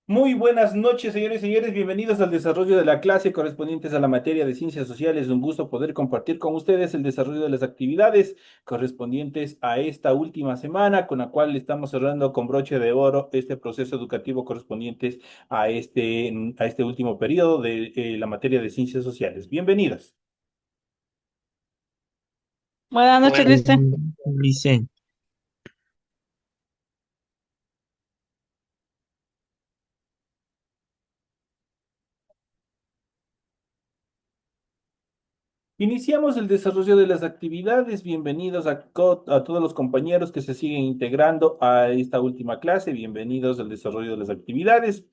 Muy buenas noches, señores y señores. Bienvenidos al desarrollo de la clase correspondientes a la materia de ciencias sociales. Un gusto poder compartir con ustedes el desarrollo de las actividades correspondientes a esta última semana, con la cual estamos cerrando con broche de oro este proceso educativo correspondientes a este último periodo de la materia de ciencias sociales. Bienvenidos. Buenas noches, Bueno, Luis. Vicente, Iniciamos el desarrollo de las actividades. Bienvenidos a todos los compañeros que se siguen integrando a esta última clase. Bienvenidos al desarrollo de las actividades.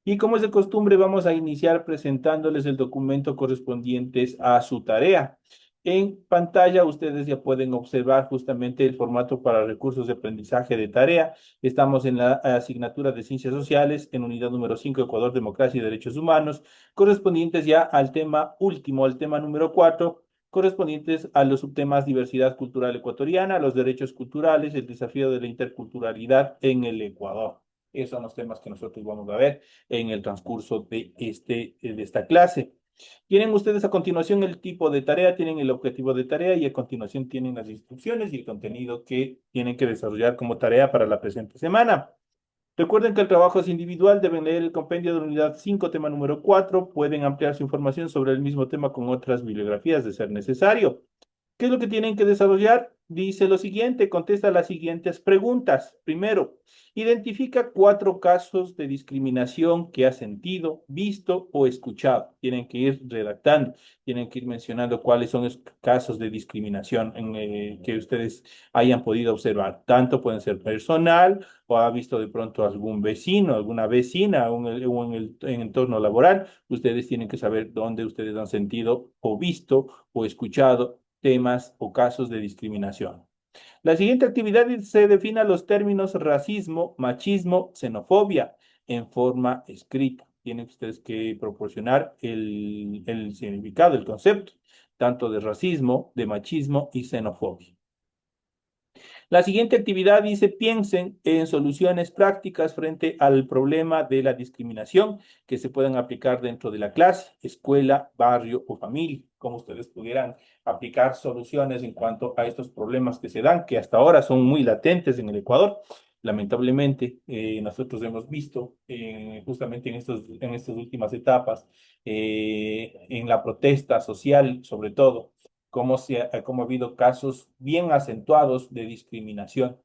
Y como es de costumbre, vamos a iniciar presentándoles el documento correspondientes a su tarea. En pantalla ustedes ya pueden observar justamente el formato para recursos de aprendizaje de tarea. Estamos en la asignatura de Ciencias Sociales, en unidad número 5, Ecuador, Democracia y Derechos Humanos, correspondientes ya al tema último, al tema número 4, correspondientes a los subtemas diversidad cultural ecuatoriana, los derechos culturales, el desafío de la interculturalidad en el Ecuador. Esos son los temas que nosotros vamos a ver en el transcurso de esta clase. Tienen ustedes a continuación el tipo de tarea, tienen el objetivo de tarea y a continuación tienen las instrucciones y el contenido que tienen que desarrollar como tarea para la presente semana. Recuerden que el trabajo es individual, deben leer el compendio de la unidad 5, tema número 4. Pueden ampliar su información sobre el mismo tema con otras bibliografías de ser necesario. ¿Qué es lo que tienen que desarrollar? Dice lo siguiente, contesta las siguientes preguntas. Primero, identifica 4 casos de discriminación que has sentido, visto o escuchado. Tienen que ir redactando, tienen que ir mencionando cuáles son esos casos de discriminación que ustedes hayan podido observar. Tanto pueden ser personal o ha visto de pronto algún vecino, alguna vecina o en el entorno laboral. Ustedes tienen que saber dónde ustedes han sentido o visto o escuchado temas o casos de discriminación. La siguiente actividad se define los términos racismo, machismo, xenofobia en forma escrita. Tienen ustedes que proporcionar el significado, el concepto, tanto de racismo, de machismo y xenofobia. La siguiente actividad dice, piensen en soluciones prácticas frente al problema de la discriminación que se puedan aplicar dentro de la clase, escuela, barrio o familia. Cómo ustedes pudieran aplicar soluciones en cuanto a estos problemas que se dan, que hasta ahora son muy latentes en el Ecuador. Lamentablemente, nosotros hemos visto justamente en estas últimas etapas, en la protesta social, sobre todo, cómo ha habido casos bien acentuados de discriminación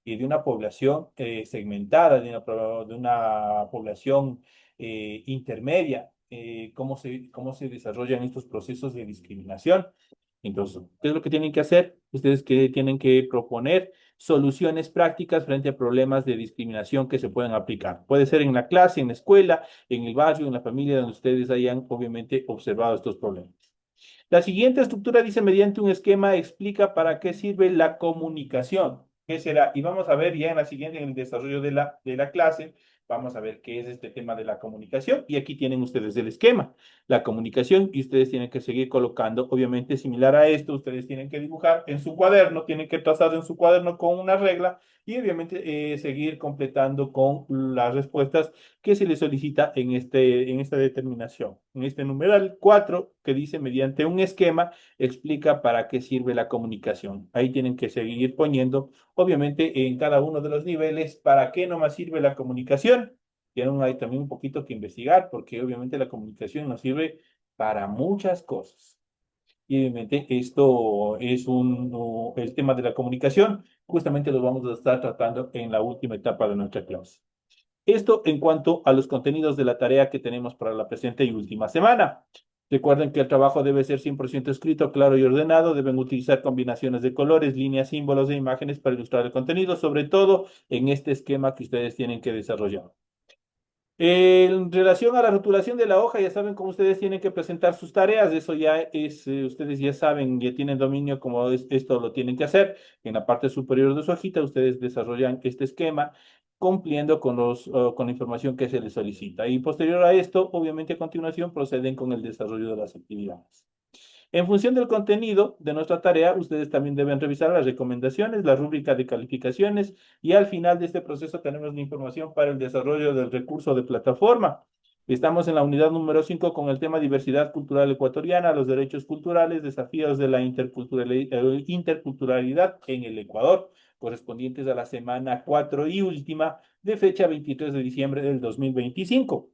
y de una población segmentada, de una población intermedia, cómo se desarrollan estos procesos de discriminación. Entonces, ¿qué es lo que tienen que hacer? Ustedes que tienen que proponer soluciones prácticas frente a problemas de discriminación que se pueden aplicar. Puede ser en la clase, en la escuela, en el barrio, en la familia, donde ustedes hayan obviamente observado estos problemas. La siguiente estructura dice, mediante un esquema, explica para qué sirve la comunicación. ¿Qué será? Y vamos a ver ya en la siguiente, en el desarrollo de la clase, vamos a ver qué es este tema de la comunicación. Y aquí tienen ustedes el esquema, la comunicación, y ustedes tienen que seguir colocando, obviamente similar a esto, ustedes tienen que dibujar en su cuaderno, tienen que trazar en su cuaderno con una regla y obviamente seguir completando con las respuestas que se le solicita en esta determinación. En este numeral 4 que dice mediante un esquema, explica para qué sirve la comunicación. Ahí tienen que seguir poniendo, obviamente, en cada uno de los niveles, para qué nomás sirve la comunicación. Tienen ahí también un poquito que investigar, porque obviamente la comunicación nos sirve para muchas cosas. Y obviamente esto es el tema de la comunicación, justamente lo vamos a estar tratando en la última etapa de nuestra clase. Esto en cuanto a los contenidos de la tarea que tenemos para la presente y última semana. Recuerden que el trabajo debe ser 100% escrito, claro y ordenado. Deben utilizar combinaciones de colores, líneas, símbolos e imágenes para ilustrar el contenido, sobre todo en este esquema que ustedes tienen que desarrollar. En relación a la rotulación de la hoja, ya saben cómo ustedes tienen que presentar sus tareas. Eso ya es, ustedes ya saben, ya tienen dominio cómo esto lo tienen que hacer. En la parte superior de su hojita, ustedes desarrollan este esquema cumpliendo con la información que se les solicita. Y posterior a esto, obviamente a continuación, proceden con el desarrollo de las actividades. En función del contenido de nuestra tarea, ustedes también deben revisar las recomendaciones, la rúbrica de calificaciones y al final de este proceso tenemos la información para el desarrollo del recurso de plataforma. Estamos en la unidad número 5 con el tema diversidad cultural ecuatoriana, los derechos culturales, desafíos de la interculturalidad en el Ecuador, correspondientes a la semana 4 y última de fecha 23 de diciembre del 2025.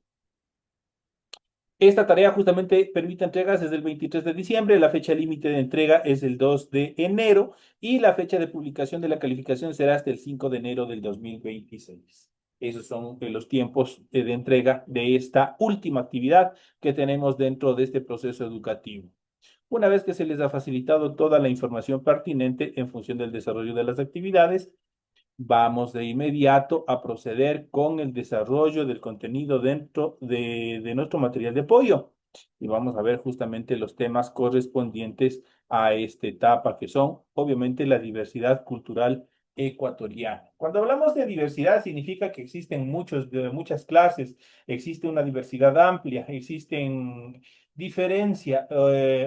Esta tarea justamente permite entregas desde el 23 de diciembre, la fecha límite de entrega es el 2 de enero y la fecha de publicación de la calificación será hasta el 5 de enero del 2026. Esos son los tiempos de entrega de esta última actividad que tenemos dentro de este proceso educativo. Una vez que se les ha facilitado toda la información pertinente en función del desarrollo de las actividades, vamos de inmediato a proceder con el desarrollo del contenido dentro de nuestro material de apoyo. Y vamos a ver justamente los temas correspondientes a esta etapa, que son obviamente la diversidad cultural ecuatoriana. Cuando hablamos de diversidad, significa que existen muchas clases, existe una diversidad amplia, existen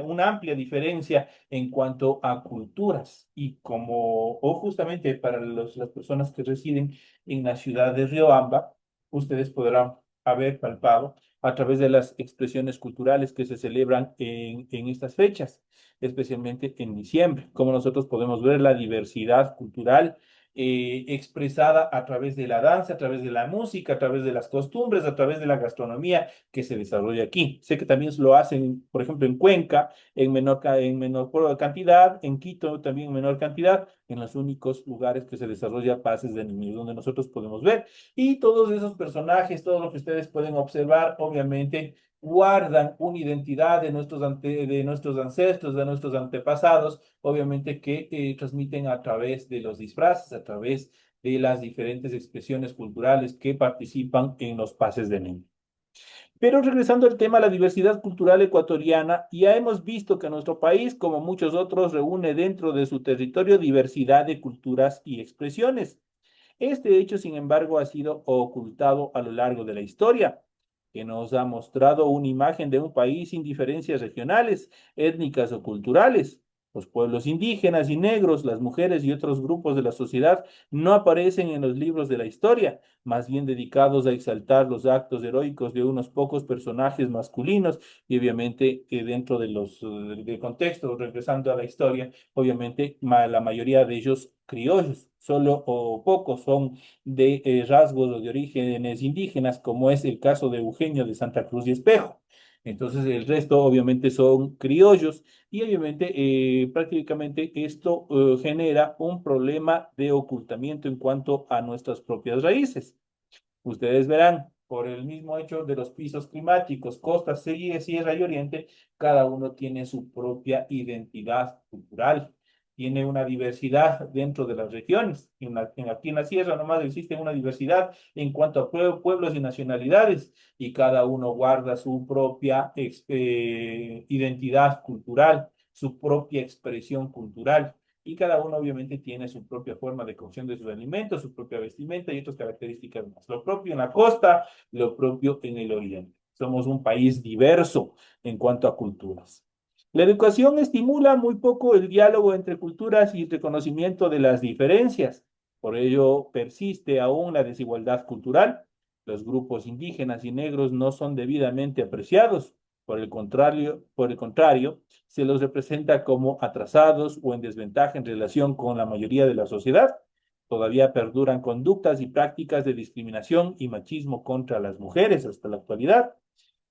una amplia diferencia en cuanto a culturas y o justamente para las personas que residen en la ciudad de Riobamba, ustedes podrán haber palpado a través de las expresiones culturales que se celebran en estas fechas, especialmente en diciembre, como nosotros podemos ver la diversidad cultural expresada a través de la danza, a través de la música, a través de las costumbres, a través de la gastronomía que se desarrolla aquí. Sé que también lo hacen, por ejemplo, en Cuenca, en menor cantidad, en Quito también en menor cantidad, en los únicos lugares que se desarrolla pases de niños, donde nosotros podemos ver. Y todos esos personajes, todo lo que ustedes pueden observar, obviamente guardan una identidad de nuestros ancestros, de nuestros antepasados, obviamente que transmiten a través de los disfraces, a través de las diferentes expresiones culturales que participan en los pases de niños. Pero regresando al tema, la diversidad cultural ecuatoriana, ya hemos visto que nuestro país, como muchos otros, reúne dentro de su territorio diversidad de culturas y expresiones. Este hecho, sin embargo, ha sido ocultado a lo largo de la historia, que nos ha mostrado una imagen de un país sin diferencias regionales, étnicas o culturales. Los pueblos indígenas y negros, las mujeres y otros grupos de la sociedad no aparecen en los libros de la historia, más bien dedicados a exaltar los actos heroicos de unos pocos personajes masculinos y obviamente dentro del contexto, regresando a la historia, obviamente la mayoría de ellos criollos, solo o pocos son de rasgos o de orígenes indígenas, como es el caso de Eugenio de Santa Cruz y Espejo. Entonces el resto obviamente son criollos y obviamente prácticamente esto genera un problema de ocultamiento en cuanto a nuestras propias raíces. Ustedes verán, por el mismo hecho de los pisos climáticos, costa, sierra y oriente, cada uno tiene su propia identidad cultural, tiene una diversidad dentro de las regiones. Aquí en la sierra nomás existe una diversidad en cuanto a pueblos y nacionalidades, y cada uno guarda su propia identidad cultural, su propia expresión cultural y cada uno obviamente tiene su propia forma de cocción de sus alimentos, su propia vestimenta y otras características más. Lo propio en la costa, lo propio en el oriente. Somos un país diverso en cuanto a culturas. La educación estimula muy poco el diálogo entre culturas y el reconocimiento de las diferencias. Por ello persiste aún la desigualdad cultural. Los grupos indígenas y negros no son debidamente apreciados. Por el contrario, se los representa como atrasados o en desventaja en relación con la mayoría de la sociedad. Todavía perduran conductas y prácticas de discriminación y machismo contra las mujeres hasta la actualidad.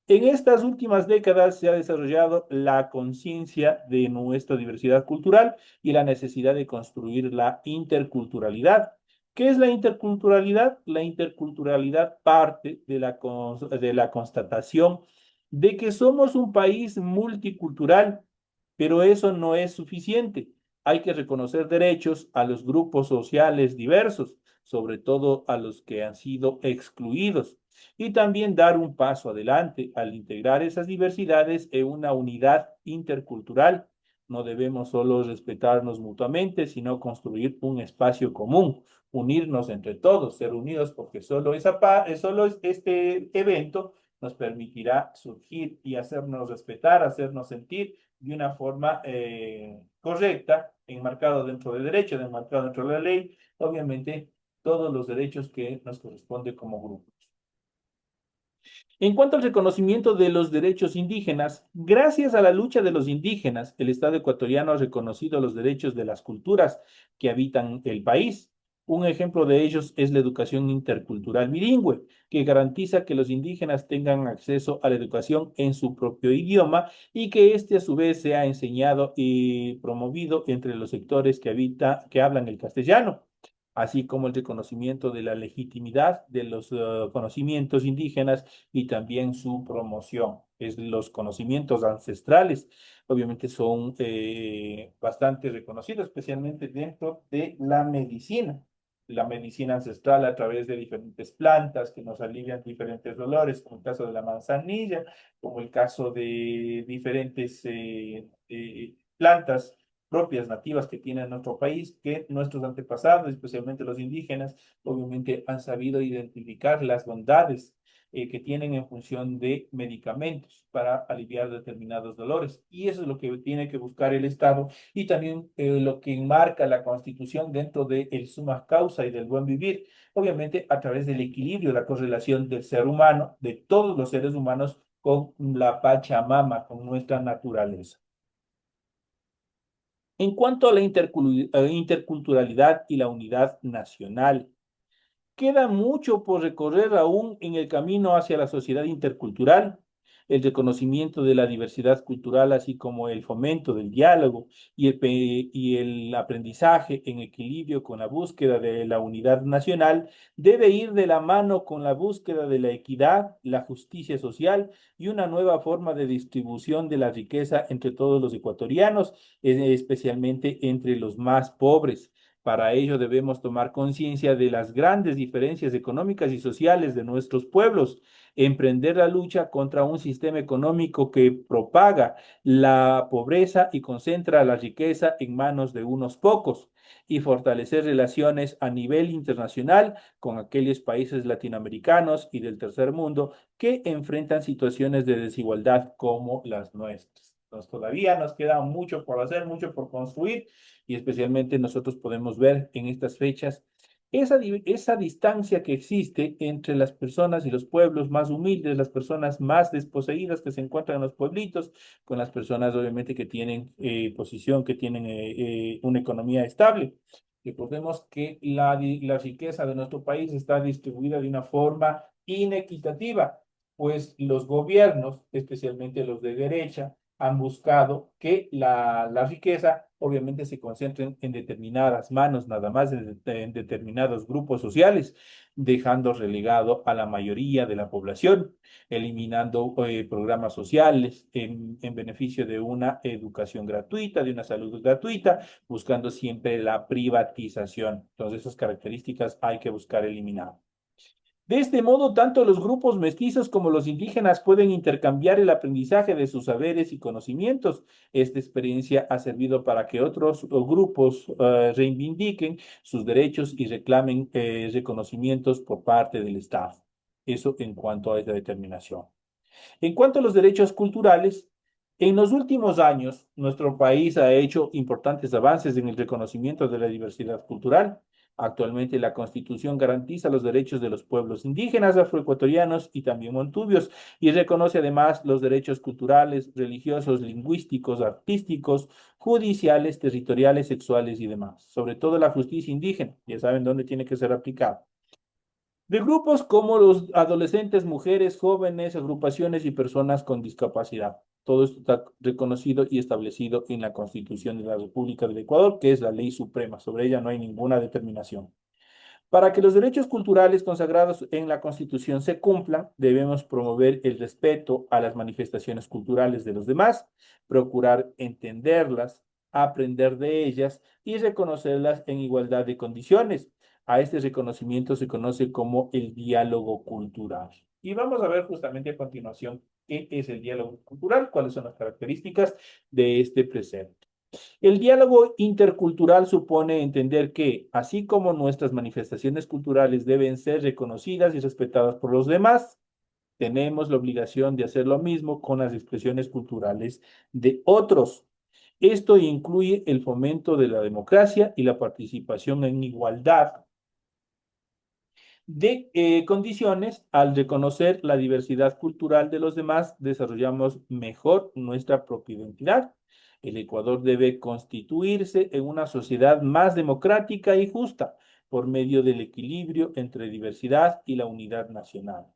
En estas últimas décadas se ha desarrollado la conciencia de nuestra diversidad cultural y la necesidad de construir la interculturalidad. ¿Qué es la interculturalidad? La interculturalidad parte de la constatación de que somos un país multicultural, pero eso no es suficiente. Hay que reconocer derechos a los grupos sociales diversos, sobre todo a los que han sido excluidos y también dar un paso adelante al integrar esas diversidades en una unidad intercultural. No debemos solo respetarnos mutuamente, sino construir un espacio común, unirnos entre todos, ser unidos, porque solo este evento nos permitirá surgir y hacernos respetar, hacernos sentir de una forma correcta, enmarcado dentro de derecho, enmarcado dentro de la ley, obviamente todos los derechos que nos corresponde como grupo. En cuanto al reconocimiento de los derechos indígenas, gracias a la lucha de los indígenas, el Estado ecuatoriano ha reconocido los derechos de las culturas que habitan el país. Un ejemplo de ellos es la educación intercultural bilingüe, que garantiza que los indígenas tengan acceso a la educación en su propio idioma y que éste a su vez sea enseñado y promovido entre los sectores que hablan el castellano, así como el reconocimiento de la legitimidad de los conocimientos indígenas y también su promoción. Los conocimientos ancestrales, obviamente, son bastante reconocidos, especialmente dentro de la medicina. La medicina ancestral a través de diferentes plantas que nos alivian diferentes dolores, como el caso de la manzanilla, como el caso de diferentes plantas propias, nativas que tiene nuestro país, que nuestros antepasados, especialmente los indígenas, obviamente han sabido identificar las bondades que tienen en función de medicamentos para aliviar determinados dolores. Y eso es lo que tiene que buscar el Estado y también lo que enmarca la Constitución dentro del suma causa y del buen vivir, obviamente a través del equilibrio, la correlación del ser humano, de todos los seres humanos, con la Pachamama, con nuestra naturaleza. En cuanto a la interculturalidad y la unidad nacional, queda mucho por recorrer aún en el camino hacia la sociedad intercultural. El reconocimiento de la diversidad cultural, así como el fomento del diálogo y el aprendizaje en equilibrio con la búsqueda de la unidad nacional, debe ir de la mano con la búsqueda de la equidad, la justicia social y una nueva forma de distribución de la riqueza entre todos los ecuatorianos, especialmente entre los más pobres. Para ello debemos tomar conciencia de las grandes diferencias económicas y sociales de nuestros pueblos, emprender la lucha contra un sistema económico que propaga la pobreza y concentra la riqueza en manos de unos pocos, y fortalecer relaciones a nivel internacional con aquellos países latinoamericanos y del tercer mundo que enfrentan situaciones de desigualdad como las nuestras. Entonces, todavía nos queda mucho por hacer, mucho por construir y especialmente nosotros podemos ver en estas fechas esa distancia que existe entre las personas y los pueblos más humildes, las personas más desposeídas que se encuentran en los pueblitos, con las personas obviamente que tienen posición, que tienen una economía estable. Recordemos que la riqueza de nuestro país está distribuida de una forma inequitativa, pues los gobiernos, especialmente los de derecha, han buscado que la riqueza obviamente se concentre en determinadas manos, nada más en determinados grupos sociales, dejando relegado a la mayoría de la población, eliminando programas sociales en beneficio de una educación gratuita, de una salud gratuita, buscando siempre la privatización. Entonces, esas características hay que buscar eliminar. De este modo, tanto los grupos mestizos como los indígenas pueden intercambiar el aprendizaje de sus saberes y conocimientos. Esta experiencia ha servido para que otros grupos reivindiquen sus derechos y reclamen reconocimientos por parte del Estado. Eso en cuanto a esta determinación. En cuanto a los derechos culturales, en los últimos años, nuestro país ha hecho importantes avances en el reconocimiento de la diversidad cultural. Actualmente, la Constitución garantiza los derechos de los pueblos indígenas, afroecuatorianos y también montubios, y reconoce además los derechos culturales, religiosos, lingüísticos, artísticos, judiciales, territoriales, sexuales y demás. Sobre todo la justicia indígena, ya saben dónde tiene que ser aplicada de grupos como los adolescentes, mujeres, jóvenes, agrupaciones y personas con discapacidad. Todo esto está reconocido y establecido en la Constitución de la República del Ecuador, que es la ley suprema. Sobre ella no hay ninguna determinación. Para que los derechos culturales consagrados en la Constitución se cumplan, debemos promover el respeto a las manifestaciones culturales de los demás, procurar entenderlas, aprender de ellas y reconocerlas en igualdad de condiciones. A este reconocimiento se conoce como el diálogo cultural. Y vamos a ver justamente a continuación qué es el diálogo cultural, cuáles son las características de este precepto. El diálogo intercultural supone entender que, así como nuestras manifestaciones culturales deben ser reconocidas y respetadas por los demás, tenemos la obligación de hacer lo mismo con las expresiones culturales de otros. Esto incluye el fomento de la democracia y la participación en igualdad de condiciones. Al reconocer la diversidad cultural de los demás, desarrollamos mejor nuestra propia identidad. El Ecuador debe constituirse en una sociedad más democrática y justa por medio del equilibrio entre diversidad y la unidad nacional.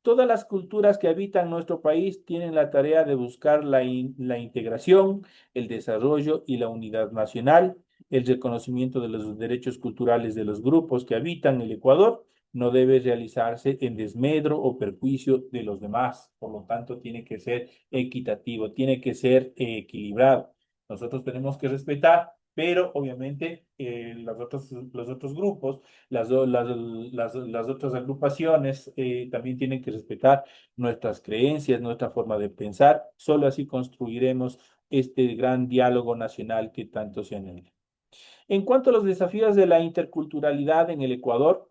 Todas las culturas que habitan nuestro país tienen la tarea de buscar la integración, el desarrollo y la unidad nacional. El reconocimiento de los derechos culturales de los grupos que habitan el Ecuador no debe realizarse en desmedro o perjuicio de los demás. Por lo tanto, tiene que ser equitativo, tiene que ser equilibrado. Nosotros tenemos que respetar, pero obviamente los otros grupos, las otras agrupaciones también tienen que respetar nuestras creencias, nuestra forma de pensar. Solo así construiremos este gran diálogo nacional que tanto se anhela. En cuanto a los desafíos de la interculturalidad en el Ecuador,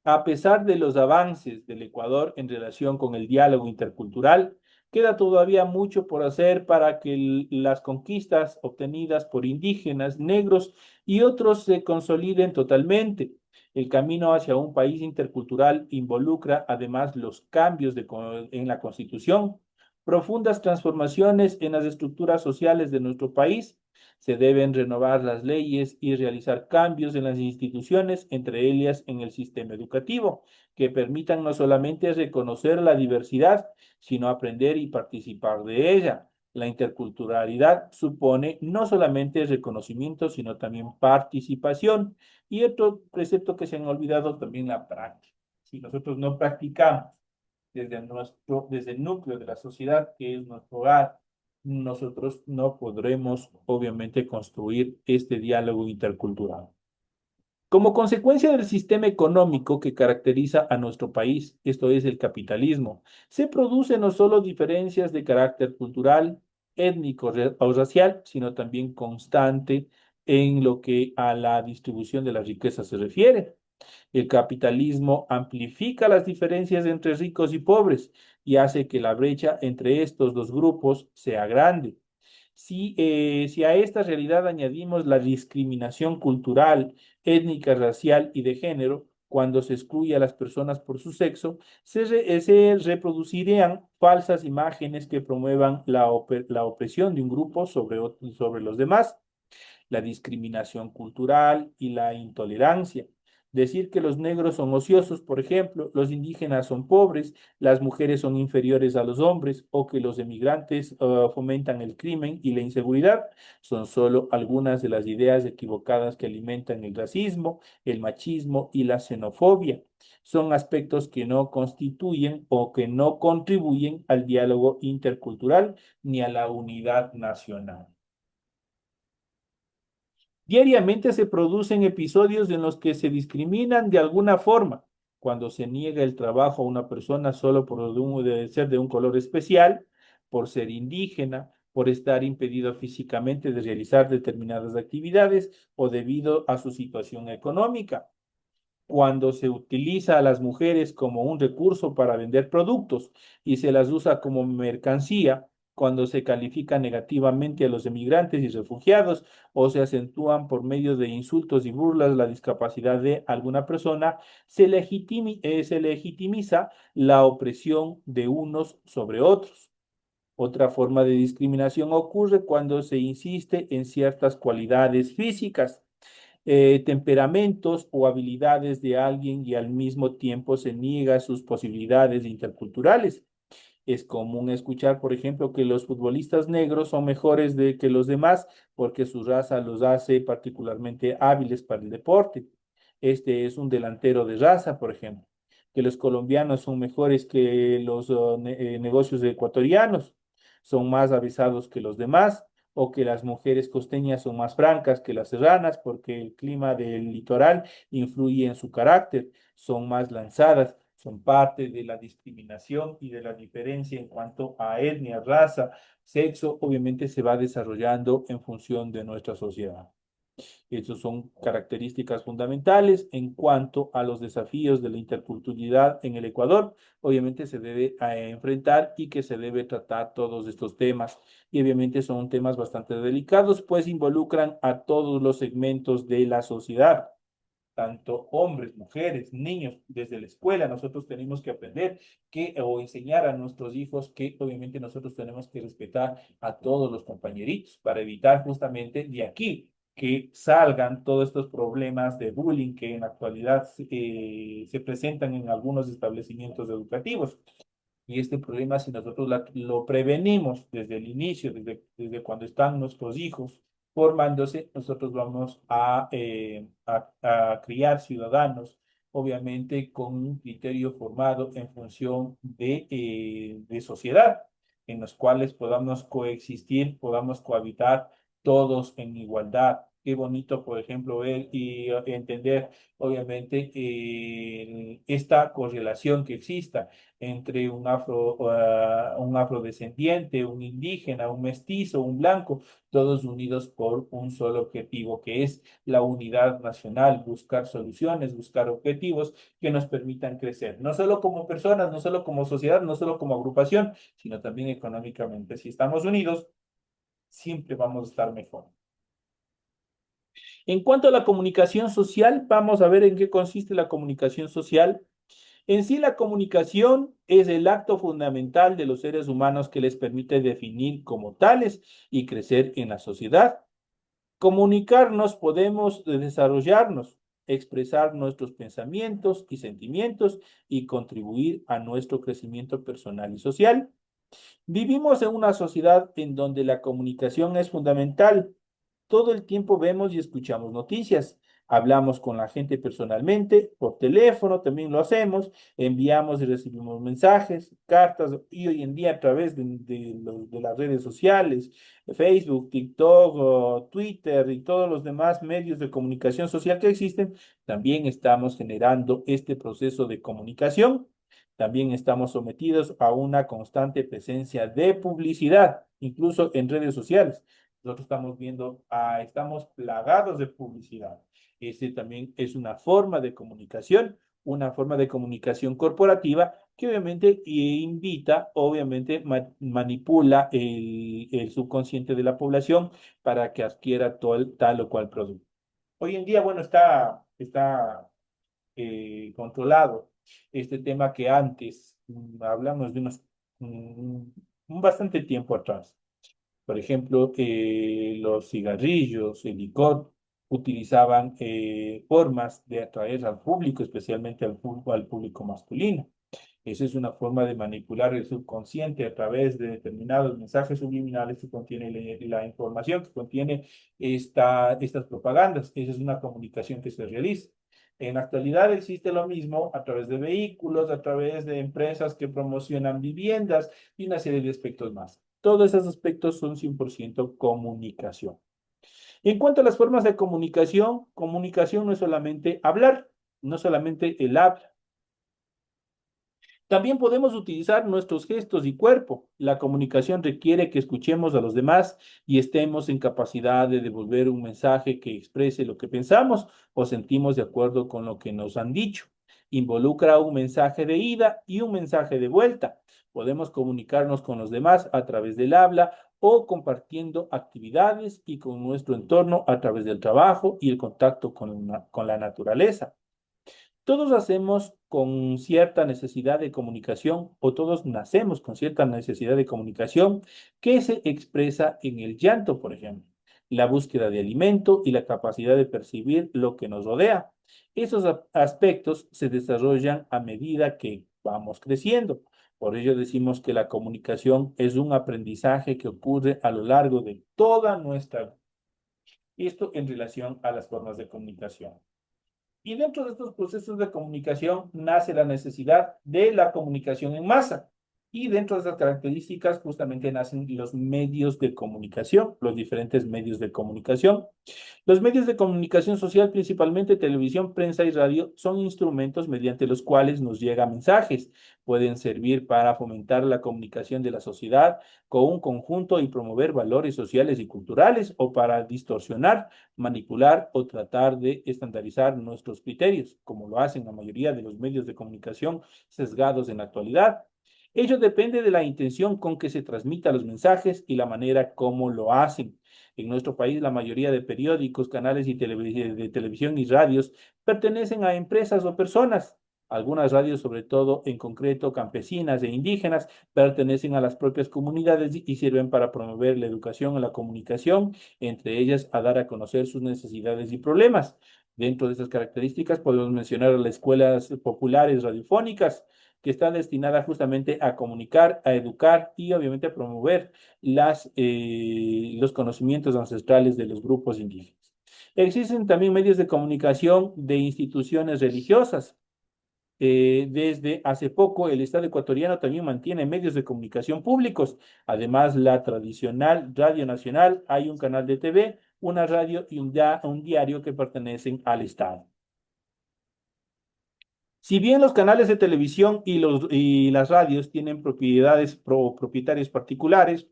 a pesar de los avances del Ecuador en relación con el diálogo intercultural, queda todavía mucho por hacer para que las conquistas obtenidas por indígenas, negros y otros se consoliden totalmente. El camino hacia un país intercultural involucra además los cambios en la Constitución, profundas transformaciones en las estructuras sociales de nuestro país. Se deben renovar las leyes y realizar cambios en las instituciones, entre ellas en el sistema educativo, que permitan no solamente reconocer la diversidad, sino aprender y participar de ella. La interculturalidad supone no solamente reconocimiento, sino también participación. Y otro precepto que se han olvidado también, la práctica. Si nosotros no practicamos desde el núcleo de la sociedad, que es nuestro hogar, nosotros no podremos, obviamente, construir este diálogo intercultural. Como consecuencia del sistema económico que caracteriza a nuestro país, esto es el capitalismo, se producen no solo diferencias de carácter cultural, étnico o racial, sino también constante en lo que a la distribución de la riqueza se refiere. El capitalismo amplifica las diferencias entre ricos y pobres y hace que la brecha entre estos dos grupos sea grande. Si a esta realidad añadimos la discriminación cultural, étnica, racial y de género, cuando se excluye a las personas por su sexo, se reproducirían falsas imágenes que promuevan la opresión de un grupo sobre los demás, la discriminación cultural y la intolerancia. Decir que los negros son ociosos, por ejemplo, los indígenas son pobres, las mujeres son inferiores a los hombres o que los emigrantes fomentan el crimen y la inseguridad son solo algunas de las ideas equivocadas que alimentan el racismo, el machismo y la xenofobia. Son aspectos que no constituyen o que no contribuyen al diálogo intercultural ni a la unidad nacional. Diariamente se producen episodios en los que se discriminan de alguna forma, cuando se niega el trabajo a una persona solo de ser de un color especial, por ser indígena, por estar impedido físicamente de realizar determinadas actividades o debido a su situación económica, cuando se utiliza a las mujeres como un recurso para vender productos y se las usa como mercancía, cuando se califica negativamente a los emigrantes y refugiados o se acentúan por medio de insultos y burlas la discapacidad de alguna persona, se legitimiza la opresión de unos sobre otros. Otra forma de discriminación ocurre cuando se insiste en ciertas cualidades físicas, temperamentos o habilidades de alguien y al mismo tiempo se niega sus posibilidades interculturales. Es común escuchar, por ejemplo, que los futbolistas negros son mejores que los demás porque su raza los hace particularmente hábiles para el deporte. Este es un delantero de raza, por ejemplo. Que los colombianos son mejores que los negocios ecuatorianos, son más avisados que los demás, o que las mujeres costeñas son más francas que las serranas porque el clima del litoral influye en su carácter, son más lanzadas, son parte de la discriminación y de la diferencia en cuanto a etnia, raza, sexo, obviamente se va desarrollando en función de nuestra sociedad. Estas son características fundamentales en cuanto a los desafíos de la interculturalidad en el Ecuador. Obviamente se debe enfrentar y que se debe tratar todos estos temas. Y obviamente son temas bastante delicados, pues involucran a todos los segmentos de la sociedad, tanto hombres, mujeres, niños, desde la escuela nosotros tenemos que aprender que o enseñar a nuestros hijos que obviamente nosotros tenemos que respetar a todos los compañeritos para evitar justamente de aquí que salgan todos estos problemas de bullying que en la actualidad se presentan en algunos establecimientos educativos. Y este problema, si nosotros lo prevenimos desde el inicio, desde cuando están nuestros hijos formándose, nosotros vamos a criar ciudadanos, obviamente con un criterio formado en función de sociedad, en los cuales podamos coexistir, podamos cohabitar todos en igualdad. Qué bonito, por ejemplo, ver y entender, obviamente, esta correlación que exista entre un afrodescendiente, un indígena, un mestizo, un blanco, todos unidos por un solo objetivo, que es la unidad nacional, buscar soluciones, buscar objetivos que nos permitan crecer, no solo como personas, no solo como sociedad, no solo como agrupación, sino también económicamente. Si estamos unidos, siempre vamos a estar mejor. En cuanto a la comunicación social, vamos a ver en qué consiste la comunicación social. En sí, la comunicación es el acto fundamental de los seres humanos que les permite definir como tales y crecer en la sociedad. Comunicarnos podemos desarrollarnos, expresar nuestros pensamientos y sentimientos y contribuir a nuestro crecimiento personal y social. Vivimos en una sociedad en donde la comunicación es fundamental. Todo el tiempo vemos y escuchamos noticias. Hablamos con la gente personalmente, por teléfono también lo hacemos, enviamos y recibimos mensajes, cartas y hoy en día a través de las redes sociales, Facebook, TikTok, Twitter y todos los demás medios de comunicación social que existen, también estamos generando este proceso de comunicación. También estamos sometidos a una constante presencia de publicidad, incluso en redes sociales. Nosotros estamos viendo, estamos plagados de publicidad. Este también es una forma de comunicación corporativa que obviamente invita, obviamente manipula el subconsciente de la población para que adquiera tal o cual producto. Hoy en día, bueno, está controlado este tema que antes, hablamos de un bastante tiempo atrás. Por ejemplo, los cigarrillos, el licor, utilizaban formas de atraer al público, especialmente al público masculino. Esa es una forma de manipular el subconsciente a través de determinados mensajes subliminales que contiene la información, que contiene estas propagandas. Esa es una comunicación que se realiza. En la actualidad existe lo mismo a través de vehículos, a través de empresas que promocionan viviendas y una serie de aspectos más. Todos esos aspectos son 100% comunicación. En cuanto a las formas de comunicación no es solamente hablar, no solamente el habla. También podemos utilizar nuestros gestos y cuerpo. La comunicación requiere que escuchemos a los demás y estemos en capacidad de devolver un mensaje que exprese lo que pensamos o sentimos de acuerdo con lo que nos han dicho. Involucra un mensaje de ida y un mensaje de vuelta. Podemos comunicarnos con los demás a través del habla o compartiendo actividades y con nuestro entorno a través del trabajo y el contacto con la naturaleza. Todos hacemos con cierta necesidad de comunicación o todos nacemos con cierta necesidad de comunicación que se expresa en el llanto, por ejemplo, la búsqueda de alimento y la capacidad de percibir lo que nos rodea. Esos aspectos se desarrollan a medida que vamos creciendo. Por ello decimos que la comunicación es un aprendizaje que ocurre a lo largo de toda nuestra vida. Esto en relación a las formas de comunicación. Y dentro de estos procesos de comunicación nace la necesidad de la comunicación en masa. Y dentro de esas características justamente nacen los medios de comunicación, los diferentes medios de comunicación. Los medios de comunicación social, principalmente televisión, prensa y radio, son instrumentos mediante los cuales nos llegan mensajes. Pueden servir para fomentar la comunicación de la sociedad con un conjunto y promover valores sociales y culturales o para distorsionar, manipular o tratar de estandarizar nuestros criterios, como lo hacen la mayoría de los medios de comunicación sesgados en la actualidad. Ello depende de la intención con que se transmitan los mensajes y la manera como lo hacen. En nuestro país, la mayoría de periódicos, canales y de televisión y radios pertenecen a empresas o personas. Algunas radios, sobre todo en concreto campesinas e indígenas, pertenecen a las propias comunidades y sirven para promover la educación y la comunicación, entre ellas a dar a conocer sus necesidades y problemas. Dentro de estas características podemos mencionar las escuelas populares radiofónicas, que están destinadas justamente a comunicar, a educar y obviamente a promover los conocimientos ancestrales de los grupos indígenas. Existen también medios de comunicación de instituciones religiosas. Desde hace poco, el Estado ecuatoriano también mantiene medios de comunicación públicos. Además, la tradicional Radio Nacional, hay un canal de TV, una radio y un diario que pertenecen al Estado. Si bien los canales de televisión y las radios tienen propietarios particulares,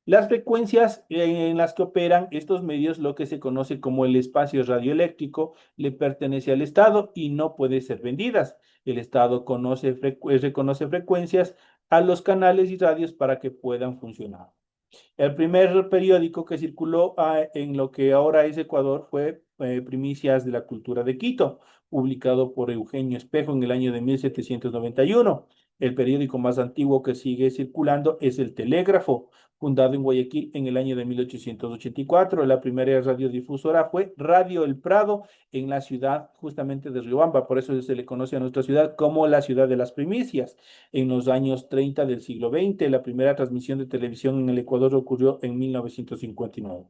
las frecuencias en las que operan estos medios, lo que se conoce como el espacio radioeléctrico, le pertenece al Estado y no puede ser vendidas. El Estado reconoce frecuencias a los canales y radios para que puedan funcionar. El primer periódico que circuló en lo que ahora es Ecuador fue Primicias de la Cultura de Quito, publicado por Eugenio Espejo en el año de 1791. El periódico más antiguo que sigue circulando es El Telégrafo, fundado en Guayaquil en el año de 1884. La primera radiodifusora fue Radio El Prado en la ciudad justamente de Riobamba, por eso se le conoce a nuestra ciudad como la ciudad de las primicias. En los años 30 del siglo XX, la primera transmisión de televisión en el Ecuador ocurrió en 1959.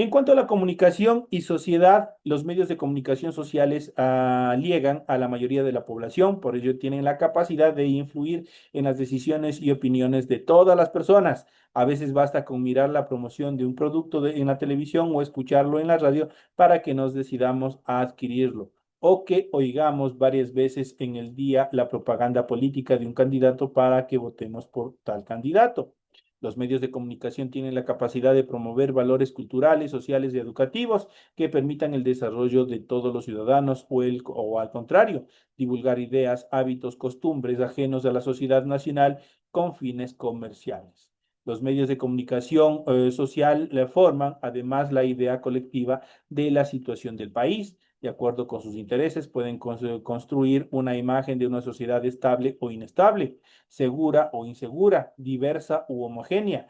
En cuanto a la comunicación y sociedad, los medios de comunicación sociales llegan a la mayoría de la población, por ello tienen la capacidad de influir en las decisiones y opiniones de todas las personas. A veces basta con mirar la promoción de un producto en la televisión o escucharlo en la radio para que nos decidamos a adquirirlo, o que oigamos varias veces en el día la propaganda política de un candidato para que votemos por tal candidato. Los medios de comunicación tienen la capacidad de promover valores culturales, sociales y educativos que permitan el desarrollo de todos los ciudadanos o al contrario, divulgar ideas, hábitos, costumbres ajenos a la sociedad nacional con fines comerciales. Los medios de comunicación social le forman además la idea colectiva de la situación del país. De acuerdo con sus intereses, pueden construir una imagen de una sociedad estable o inestable, segura o insegura, diversa u homogénea.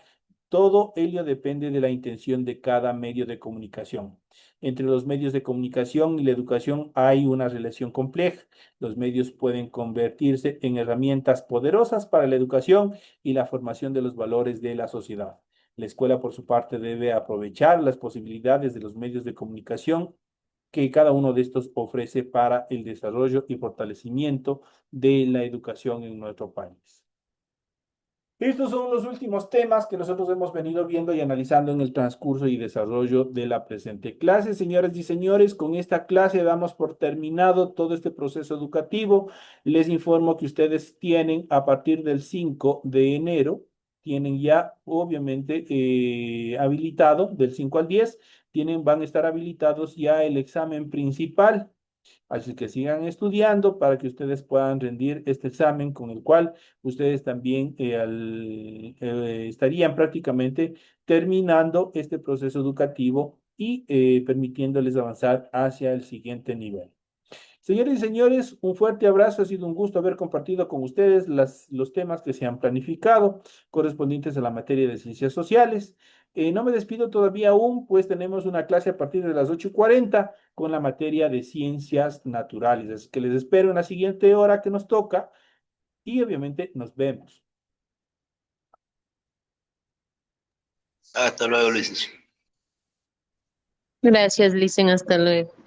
Todo ello depende de la intención de cada medio de comunicación. Entre los medios de comunicación y la educación hay una relación compleja. Los medios pueden convertirse en herramientas poderosas para la educación y la formación de los valores de la sociedad. La escuela, por su parte, debe aprovechar las posibilidades de los medios de comunicación que cada uno de estos ofrece para el desarrollo y fortalecimiento de la educación en nuestro país. Estos son los últimos temas que nosotros hemos venido viendo y analizando en el transcurso y desarrollo de la presente clase. Señoras y señores, con esta clase damos por terminado todo este proceso educativo. Les informo que ustedes tienen a partir del 5 de enero, tienen ya obviamente habilitado del 5 al 10, van a estar habilitados ya el examen principal. Así que sigan estudiando para que ustedes puedan rendir este examen con el cual ustedes también estarían prácticamente terminando este proceso educativo y permitiéndoles avanzar hacia el siguiente nivel. Señores y señores, un fuerte abrazo. Ha sido un gusto haber compartido con ustedes los temas que se han planificado correspondientes a la materia de ciencias sociales. No me despido todavía aún, pues tenemos una clase a partir de las 8:40 con la materia de ciencias naturales. Así que les espero en la siguiente hora que nos toca y obviamente nos vemos. Hasta luego, Luis. Gracias, Licen. Hasta luego.